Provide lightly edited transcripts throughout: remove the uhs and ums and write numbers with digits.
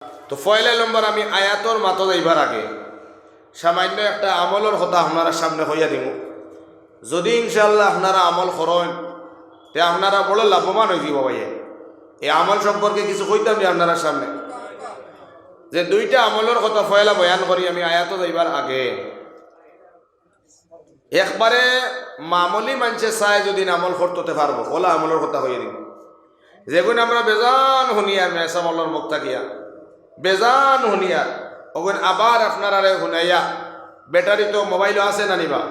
তো পয়লা নম্বর আমি আয়াতর মাতো যাইবার আগে সামান্য একটা আমলের কথা আপনারা সামনে হইয়া দিব। যদি ইনশাআল্লাহ আপনারা আমল করেন তে আপনারা বড় লাভবান হয়ে যাব ভাইয়া। এই আমল সম্পর্কে কিছু কইতাম নি আপনারা সামনে, যে দুইটা আমলের কথা পয়লা বয়ান করি আমি আয়াত যাইবার আগে। একবারে মামুলি মানুষে চায় যদি আমল করতে পারবো ওলা আমলের কথা হইয়া দিব। যেগুলো আমরা বেজান শুনিয়া মেসা মলর মুখ থাকিয়া বেজান শুনিয়া ওগুন আবার আপনারা শুনাইয়া ব্যাটারি তো মোবাইলও আছে না নিবা,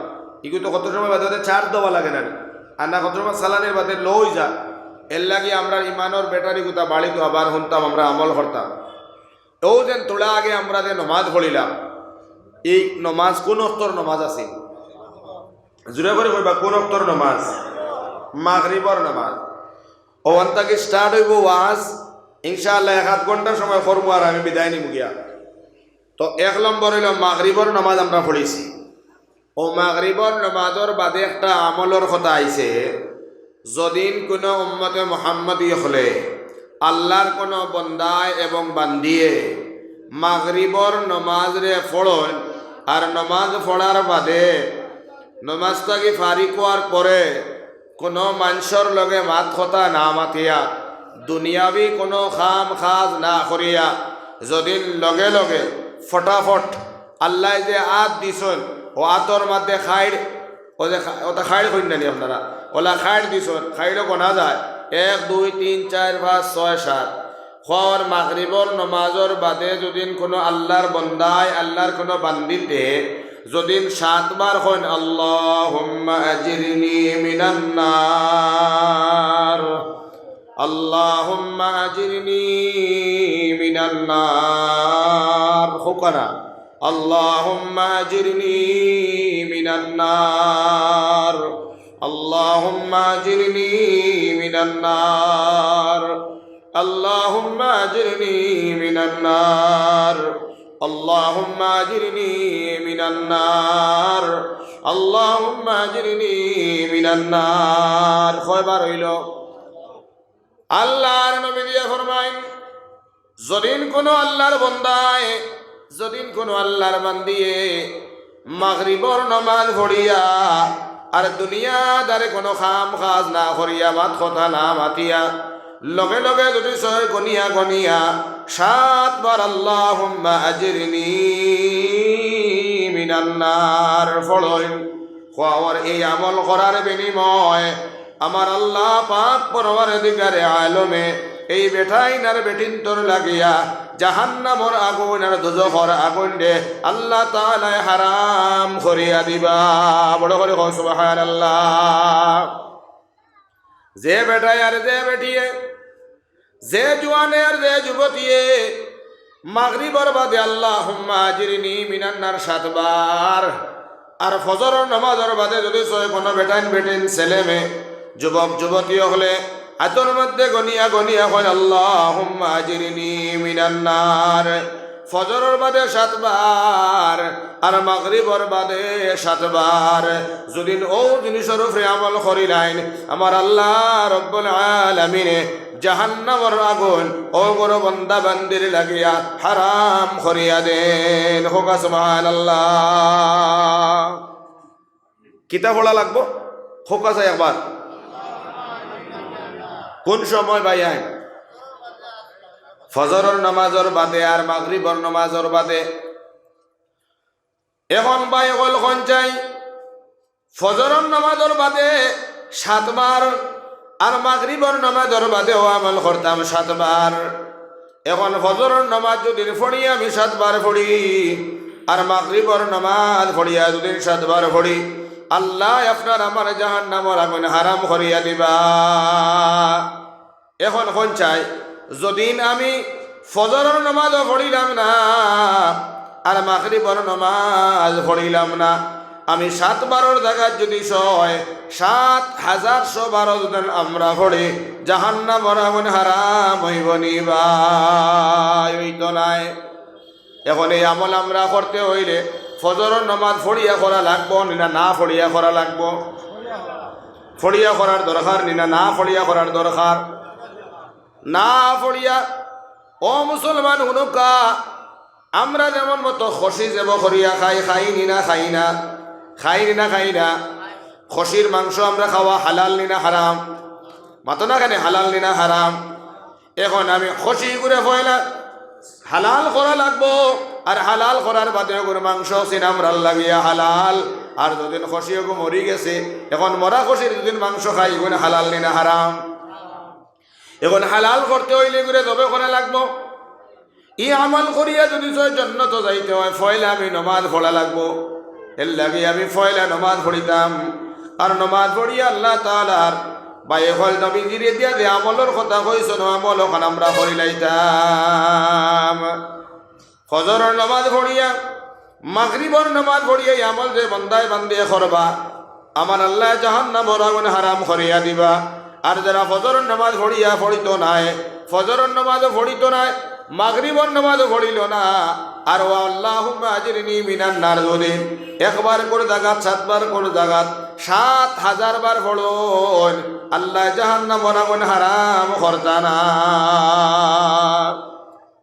এগুলো তো কত সময় বাদে চার্জ দেওয়া লাগে না, আর না কত সময় চালানের বাদে লই যা। এর লাগে আমরা ইমানোর ব্যাটারি গুতা বাড়ি তো আবার শুনতাম, আমরা আমল করতাম। ও যেন তোলা আগে আমরা যে নমাজ পড়িলাম, এই নমাজ কোন অক্তর নমাজ আছে জুড়ে করে কইবা কোন অক্তর নমাজ? মাগরিবর নমাজ। ও অন্তাকে স্টার্ট হইব ওয়াজ ইনশাআল্লাহ 1 ঘন্টার সময় করবো আর আমি বিদায় নিব গিয়া। তো 1 নম্বর হইল মাগরিবর নামাজ আমরা পড়েছি। ও মাগরিবর নামাজের বাদে একটা আমলের কথা আইছে, যদিন কোনো উম্মতে মুহাম্মদী হলে আল্লাহর কোনো বন্দায় এবং বান্দিয়ে মাগরিবর নমাজ রে পড়ন আর নমাজ পড়ার বাদে নমাজটাকে ফারিক হওয়ার পরে কোনো মানুষের লগে মাত কথা না মাতিয়া দুনিয়াবি কোনো খাম খাজ না করিয়া যদি লগে লগে ফটাফট আল্লাহ যে আত দিছন ও আতর মধ্যে খাইড ও যে ওটা খাইড করেন নানি আপনারা ওলা খাইড দিছন, খাইডও গোনা যায় 1 2 3 4 5 6 7 খর মাগরিবর নমাজর বাদে যদি কোনো আল্লাহর বন্দায় আল্লাহর কোনো বান্দিতে যদি 7 বার হন আল্লাহুম্মা আজিরনি মিনান নার, আল্লাহুম্মা আজিরনি মিনান নার হুকানা, আল্লাহুম্মা আজিরনি মিনান নার, আল্লাহুম্মা আজিরনি মিনান নার, আল্লাহুম্মা আজিরনি মিনান নার, আল্লাহুম্মা আজিরনি মিনান নার, আল্লাহুম্মা আজিরনি মিনান নার। কয়বার হইল? আল্লাহর নবী দিয়া ফরমাইন, যদিন কোনো আল্লাহর বন্দায় যদিন কোনো আল্লাহর বান্দিয়ে মাগরিবর নামাজ পড়িয়া আর দুনিয়াদারে কোনো খাম খাজ না করিয়া মাত কথা না মাতিয়া লগে লগে যদি সয় গনিয়া গনিয়া 7 বার আল্লাহুম্মা আজিরনি মিনান নার পড়েন, খাওয়ার এই আমল করার বিনিময় আমার আল্লাহ পাক পরওয়ারদিগারে আলমে এই বেঠাইনার বেটিন তোর লাগিয়া জাহান্নামর আগুন আর দোজখর আগুন দে আল্লাহ তাআলা হারাম করিয়া দিবা। বড় করে কও সুবহানাল্লাহ। যে বেটাই আর যে বেটিয়ে যে জওয়ানে আর যে যুবতীয়ে মাগরিবর বাদে আল্লাহুম্মা আজিরনি মিনান নার 7 বার আর ফজরের নামাজের বাদে যদি সয় কোনো বেটাইন বেটিন ছেলে মেয়ে যুবক যুবতী হলে হাতের মধ্যে গনিয়া গনিয়া হয় আল্লাহুম্মা আজিরনি মিনান নার, ফজরের বাদে 7 বার আর মাগরিবর বাদে 7 বার যদি ও জিনিসের উপরে আমল করিলেন আমার আল্লাহ রব্বুল আলামিন জাহান্নামের আগুন ও বড় বান্দা বান্দির লাগিয়া হারাম করিয়া দেন। হোক সুবহানাল্লাহ। কিতাব পড়া লাগবো হোক আছে একবার। কোন সময় ভাই? ফজরের নামাজের বাদে আর মাগরিবর নামাজের বাদে। এখন ভাই হল কোন চাই? ফজরের নামাজের বাদে 7 বার আর মাগরিবর নামাজের বাদেও আমল করতাম 7 বার। এখন ফজরের নামাজ যদি পড়ি আমি 7 বার পড়ি আর মাগরিবর নামাজ পড়িয়া যদি 7 বার পড়ি আল্লাহ আপনার আমার জাহান্নামের আগুন হারাম করিয়া দিবা। এখন কোন চাই? যদিন আমি ফজরের নামাজও পড়িলাম না আর মাগরিবর নামাজ পড়িলাম না, আমি 7 বারের জায়গায় যদি 7,100 বার যদি আমরা পড়ি জাহান্নামের আগুন হারাম হইব নিবা হইতো নাই। এখন এই আমল আমরা করতে হইলে ফজরের নামাজ পড়িয়া করা লাগবো না না পড়িয়া করা লাগবো? পড়িয়া করার দরকার না না পড়িয়া করার দরকার? না পড়িয়া ও মুসলমান হুনুকা, আমরা যেমন মতো খসি যাব করিয়া খাইনি না খাই না। খসির মাংস আমরা খাওয়া হালাল নি না হারাম? মাতো না কেন হালাল নি না হারাম? এখন আমি খসি করে ফয়লা হালাল করা লাগবো, আর হালাল করার বাদে করে মাংস সিনামরাল লাগিয়া হালাল। আর দুদিন খসি মরি গেছে, এখন মরা খসির দুদিন মাংস খাই গুণ হালাল নি না হারাম? এখন হালাল করতে হইলে করে তবে করা লাগবো। ই আমল করিয়া যদি জন্নত যাইতে হয় ফয়লা আমি নমাজ পড়া লাগবো। এর লাগে আমি ফয়লা নমাজ পড়িতাম, আর নমাজ পড়িয়া আল্লাহ তাআলার বায়ে হল নবী গিরে দিয়া যে আমলের কথা কইছ না, আমল ওখানে আমরা করি লাইতাম। ফজরের নমাজ পড়িয়া মাগরিবর নমাজ পড়িয়া এই আমল যে বান্দায় বান্দিয়ে করবা, আমার আল্লাহ জাহান্নামের আগুন হারাম করিয়া দিবা। আর যারা ফজরের নামাজ পড়িত নাই, ফজরের নামাজও পড়িত নাই, মাগরিবর নামাজও পড়িল না, আর ও আল্লাহুম্মা আজরিনি মিনান নার যদি একবার করে জাগাত 7 বার করে জাগাত 7000 বার পড়ুন, আল্লাহ জাহান্নামের আগুন হারাম করতা না।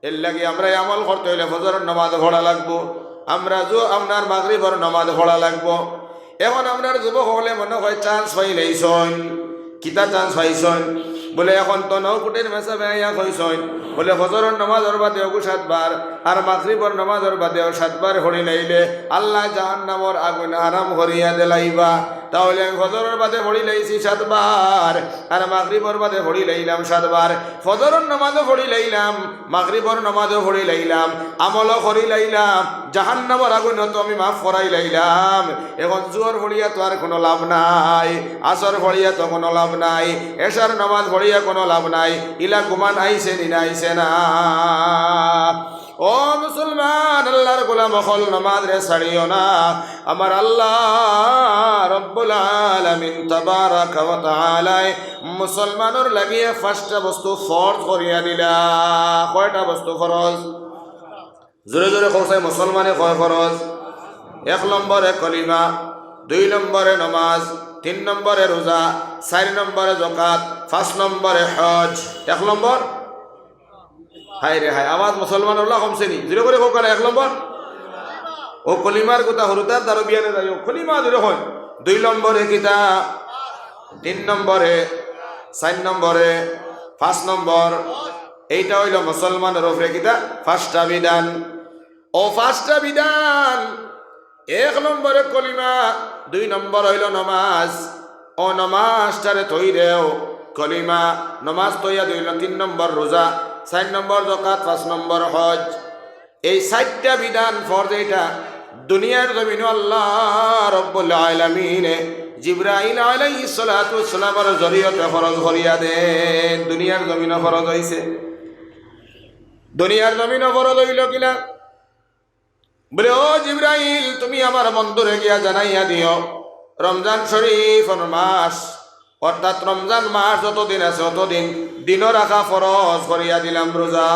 এর লাগি আমরা আমল করতে হইলে ফজরের নামাজ পড়া লাগবো, আমরা আপনার মাগরিবর নামাজ পড়া লাগবো। এখন আপনার যুবক হলে মনে হয় চান্স পাইলেইছন, কিতা চান্স পাইছন? বলে এখন তো 9 কোটির মেসা বেয়া কইছন, বলে ফজরের নামাজের বাদেও 7 বার আর মাগরিবর নামাজের বাদেও 7 বার হরি লাইলে আল্লাহ জাহান্নামের আগুন হারাম করিয়া দিলাইবা। তাহলে আমি ফজরের বাদে পড়ি লাইছি 7 বার, আর মাগরিবর বাদে পড়ি লাইলাম 7 বার। ফজরের নামাজও পড়ি লাইলাম, মাগরিবর নামাজও পড়ি লাইলাম, আমলও করি লাইলাম, জাহান্নামের আগুন তো আমি মাফ করাই লাইলাম। এখন জোর পড়িয়া তো আর কোনো লাভ নাই, আসর পড়িয়া তো কোনো লাভ নাই, এশার নামাজ পড়িয়া কোনো লাভ নাই। ইলা গুমান আইছে নিনা আইছে না? ও মুসলমান, আল্লাহর গোলাম হল নামাজ রে ছাড়িও না। আমার আল্লাহ রব্বুল আলামিন তাবারাকা ওয়া তাআলা মুসলমানের লাগিয়ে 5টা বস্তু ফরজ করিয়া দিলা। কয়টা বস্তু ফরজ? জোরে জোরে কওছে মুসলমানে কয় ফরজ? 1 নম্বরে কলিমা, 2 নম্বরে নামাজ, 3 নম্বরে রোজা, 4 নম্বরে যাকাত, 5 নম্বরে হজ। 1 নম্বর হাই রে হাই, আওয়াজ মুসলমান আল্লাহ কমছে নি? জোরে করে কোকা 1 নম্বর ও কলিমার কথা হরুতার দারো বিয়ানে যাই ও কলিমা জোরে হয়। 2 নম্বরে কিতা, 3 নম্বরে, 4 নম্বরে, 5 নম্বর। এইটা হইল মুসলমানের উপরে কিতা 5টা বিধান। ও 5টা বিধান, 1 নম্বরে কলিমা, 2 নম্বর হইল নামাজ। ও নামাজটারে তৈরেও কলিমা, নামাজ তৈয়া দিল। 3 নম্বর রোজা, 4 নম্বর যাকাত, 5 নম্বর হজ। এই 4টা বিধান ফরজ। এইটা দুনিয়ার জমিন আল্লাহ রব্বুল আলামিন জিবরাইল আলাইহিস সালাতু ওয়াস সালামের জরিয়তে ফরজ করিয়া দেন। দুনিয়ার জমিন ফরজ হইছে। দুনিয়ার জমিন ফরজ হইল কিনা? বলে ও জিবরাইল, তুমি আমার বন্ধুরে গিয়া জানাইয়া দিও রমজান শরীফের মাস, অর্থাৎ রমজান মাস যতদিন আছে ততদিন দিনও রাখা ফরজ করিয়া দিলাম রোজা।